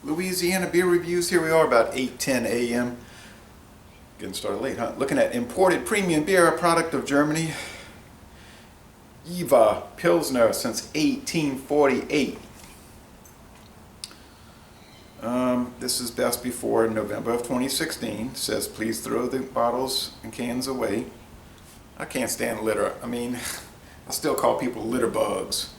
Louisiana beer reviews. Here we are about 8:10 a.m. Getting started late, huh? Looking at imported premium beer, a product of Germany. Jever Pilsner since 1848. This is best before November of 2016. Says please throw the bottles and cans away. I can't stand litter. I mean, I still call people litter bugs.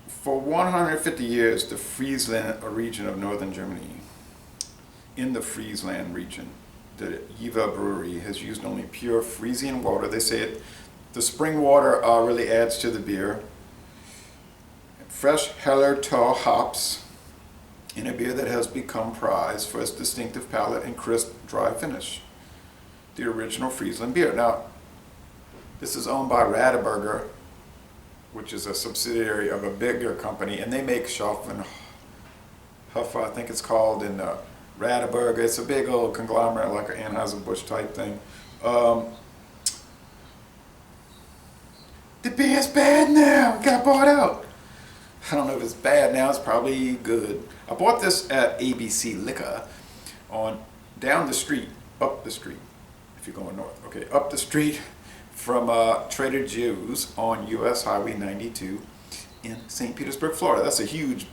For 150 years, the Friesland region of northern Germany, in the Friesland region, the Jever brewery has used only pure Friesian water. They say the spring water really adds to the beer. Fresh Heller Tau hops in a beer that has become prized for its distinctive palate and crisp, dry finish. The original Friesland beer. Now, this is owned by Radaburger, which is a subsidiary of a bigger company, and they make Schaffen Huffa, I think it's called, in Radaburger. It's a big old conglomerate, like an Anheuser-Busch type thing. The beer's bad now. It got bought out. I don't know if it's bad now. It's probably good. I bought this at ABC Liquor on up the street, if you're going north. Okay, up the street from Trader Joe's on US Highway 92 in St. Petersburg, Florida. That's a huge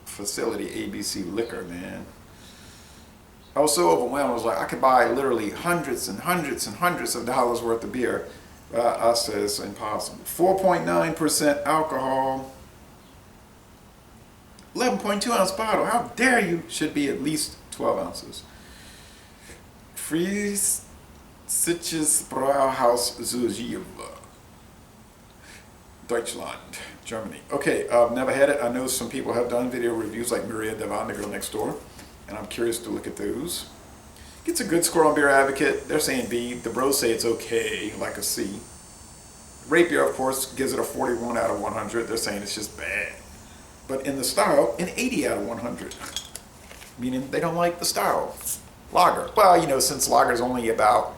facility, ABC Liquor, man. I was so overwhelmed. I was like, I could buy literally hundreds and hundreds and hundreds of dollars worth of beer. I said it's impossible. 4.9% alcohol. 11.2 ounce bottle. How dare you? Should be at least 12 ounces. Friesiches Brauhaus zu Jever, Deutschland, Germany. Okay, I've never had it. I know some people have done video reviews like Maria Devon, the girl next door, and I'm curious to look at those. Gets a good score on Beer Advocate. They're saying B. The bros say it's okay, like a C. Rapier, of course, gives it a 41 out of 100. They're saying it's just bad. But in the style, an 80 out of 100. Meaning they don't like the style. Lager. Well, you know, since lager is only about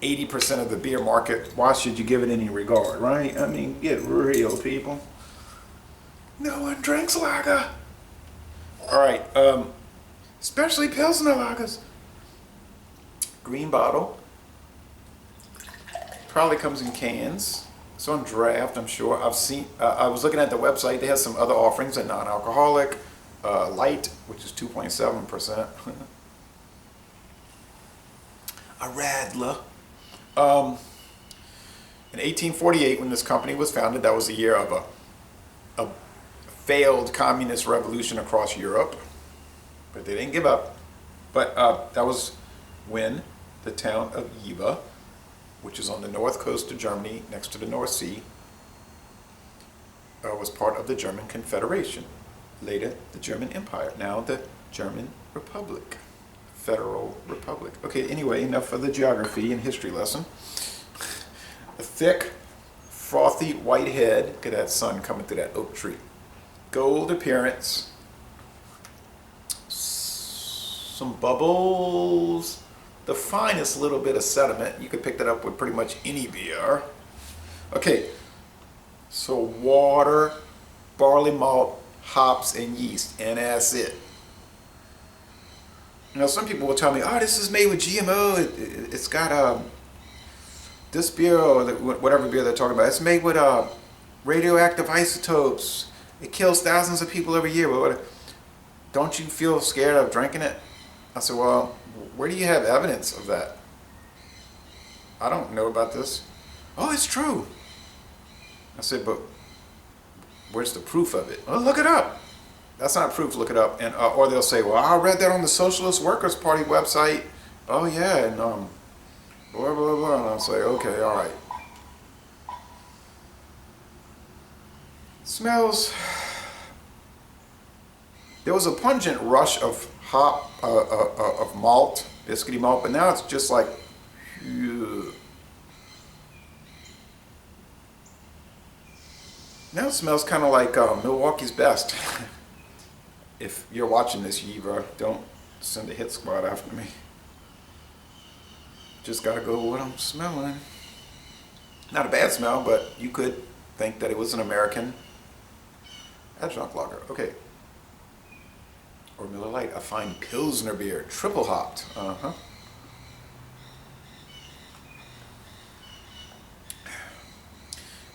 80% of the beer market, why should you give it any regard, right? I mean, get real, people. No one drinks lager. All right, especially Pilsner lagers. Green bottle. Probably comes in cans. It's on draft, I'm sure. I've seen. I was looking at the website. They have some other offerings, a non-alcoholic, light, which is 2.7%. A Radler. In 1848, when this company was founded, that was the year of a failed communist revolution across Europe. But they didn't give up. But that was when the town of Jever, which is on the north coast of Germany, next to the North Sea, was part of the German Confederation. Later, the German Empire. Now, the German Republic. Federal Republic. Okay, anyway, enough of the geography and history lesson. A thick, frothy white head. Look at that sun coming through that oak tree. Gold appearance. Some bubbles. The finest little bit of sediment. You could pick that up with pretty much any beer. Okay, so water, barley malt, hops, and yeast, and that's it. You know, some people will tell me, oh, this is made with GMO. It's got this beer, or whatever beer they're talking about, it's made with radioactive isotopes. It kills thousands of people every year. But don't you feel scared of drinking it? I said, well, where do you have evidence of that? I don't know about this. Oh, it's true. I said, but where's the proof of it? Well, look it up. That's not proof, look it up. And or they'll say, well, I read that on the Socialist Workers Party website. Oh yeah, and blah, blah, blah. And I'll say, okay, all right. Smells. There was a pungent rush of hop, of malt, biscuity malt, but now it's just like, ugh. Now it smells kind of like Milwaukee's Best. If you're watching this, Jever, don't send a hit squad after me. Just gotta go with what I'm smelling. Not a bad smell, but you could think that it was an American adjunct lager. Okay. or Miller Lite, a fine Pilsner beer, triple hopped.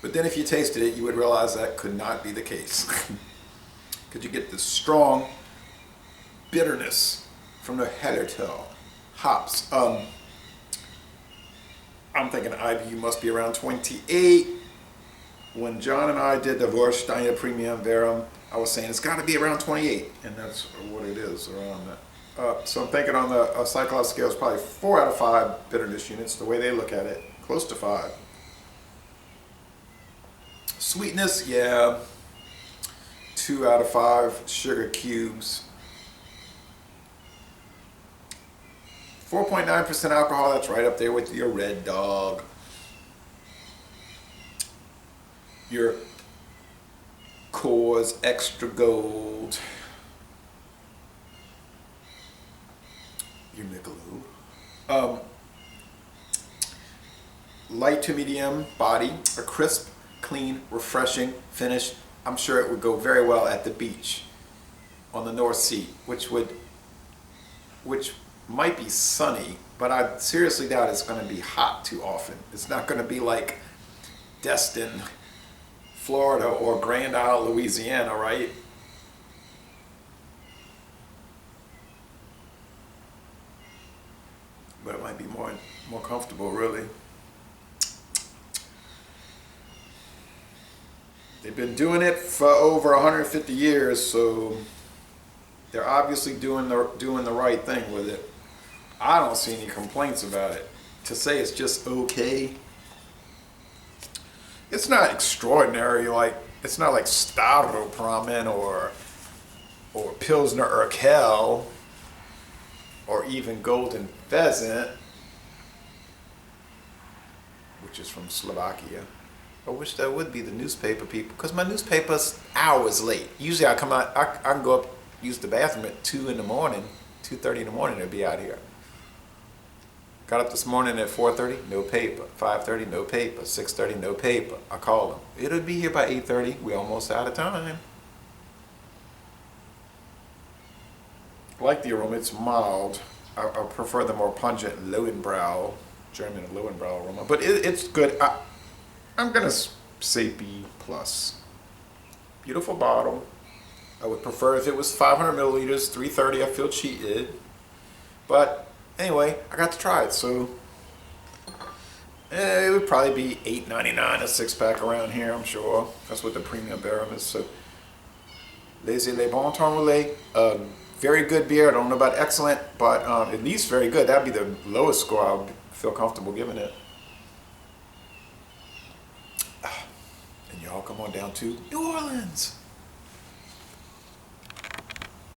But then if you tasted it, you would realize that could not be the case. Because you get the strong bitterness from the Hellertal hops. I'm thinking IBU must be around 28. When John and I did the Vorsteiner Premium Verum, I was saying it's got to be around 28, and that's what it is around that. So I'm thinking on the Cyclops scale, it's probably 4 out of 5 bitterness units, the way they look at it, close to 5. Sweetness, yeah, 2 out of 5 sugar cubes. 4.9% alcohol, that's right up there with your Red Dog. Your Coors Extra Gold. Your Michelob. Light to medium body, a crisp, clean, refreshing finish. I'm sure it would go very well at the beach on the North Sea, which might be sunny, but I seriously doubt it's going to be hot too often. It's not going to be like Destin, Florida, or Grand Isle, Louisiana, right? But it might be more comfortable, really. They've been doing it for over 150 years, so they're obviously doing the right thing with it. I don't see any complaints about it. To say it's just okay, it's not extraordinary. Like, it's not like Staropramen or Pilsner Urquell or even Golden Pheasant, which is from Slovakia. I wish that would be the newspaper people, because my newspaper's hours late. Usually I come out, I can go up, use the bathroom at 2 in the morning, 2:30 in the morning, to be out here. Got up this morning at 4:30, no paper. 5:30, no paper. 6:30, no paper. I called them. It'll be here by 8:30. We're almost out of time. I like the aroma. It's mild. I prefer the more pungent Lowenbrau, German Lowenbrau aroma. But it's good. I'm going to say B+. Beautiful bottle. I would prefer if it was 500 milliliters, 330. I feel cheated. But anyway, I got to try it, so it would probably be $8.99 a 6-pack around here, I'm sure. That's what the premium Verum is. So, Les Bon Temps Roulé, very good beer. I don't know about excellent, but at least very good. That'd be the lowest score I would feel comfortable giving it. And y'all come on down to New Orleans.